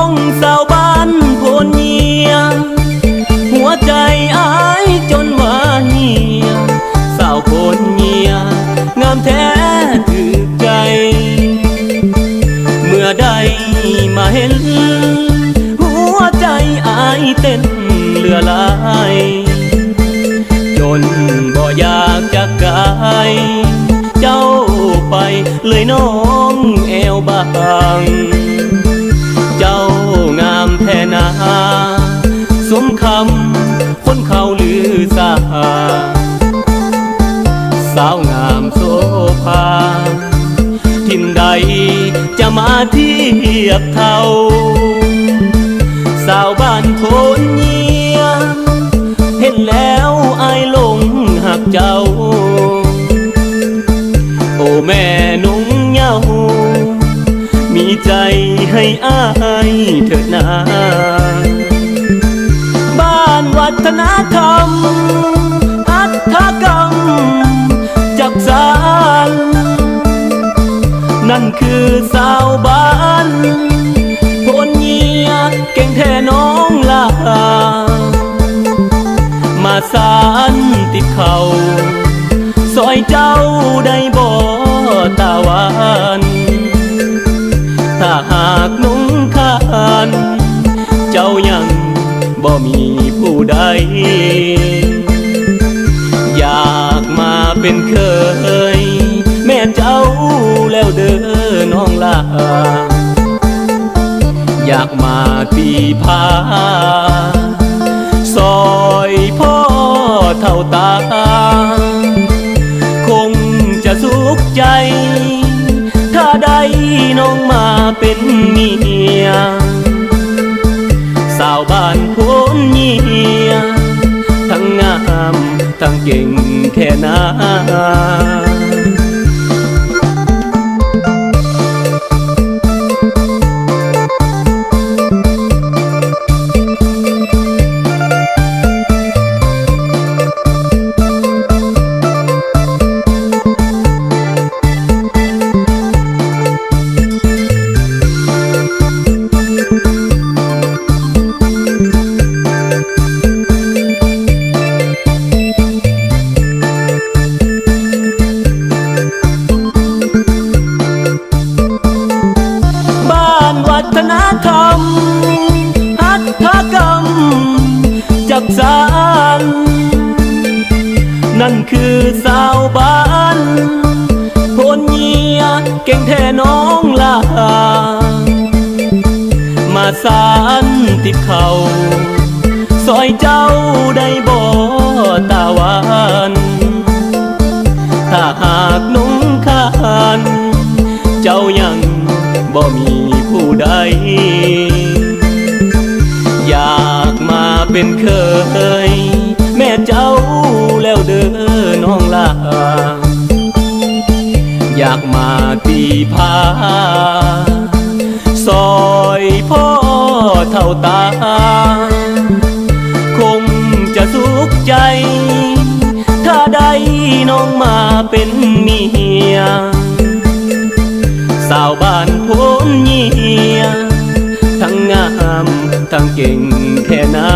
องสาวบ้านโพนเยียหัวใจอ้ายจนว่าเหี่ยสาวโพนเยียงามแท้ถือใจเมื่อใดมาเห็นหัวใจอ้ายเต้นเลือลายจนบ่อยากจะกายเจ้าไปเลยน้องแอวบางเจ้างามแท้นาสมคำคนเขาลือสาสาวงามโสภาทิ่นใดจะมาเทียบเท่าสาวบ้านโพนเยียเห็นแล้วอายหลงหักเจ้าโอ้แม่นุ่งเหงามีใจให้อายเถิดนาบ้านวัฒนธรรมอัตถกรรมจักสานนั่นคือสาวบ้านโพนเยียเก่งแท้น้องลามาสานติดเขาซอยเจ้าได้บ่ตาหวานถ้าหากนุ่งขานเจ้ายังบ่มีผู้ใดอยากมาเป็นเคยแม่เจ้าแล้วเด้อน้องลาอยากมาตีพาซอยพ่อเท่าตาคงจะสุขใจถ้าได้น้องมาเป็นเมียสาวบ้านโพนเยียทั้งงามทั้งเก่งแค่นาวัฒนธรรมอัตถกรรมจักสานนั่นคือสาวบ้านโพนเยียเก่งแท้น้องลามาสานติดเขาซอยเจ้าได้บ่ตาหวานถ้าหากนุ่งขานเจ้ายังบ่มีผู้ใดอยากมาเป็นเคยแม่เจ้าแล้วเด้อน้องลาอยากมาตีพาซอยพ่อเท่าตาคงจะสุขใจถ้าได้น้องมาเป็นเมียสาวบ้านโพนเยียทั้งงามทั้งเก่งแค่นา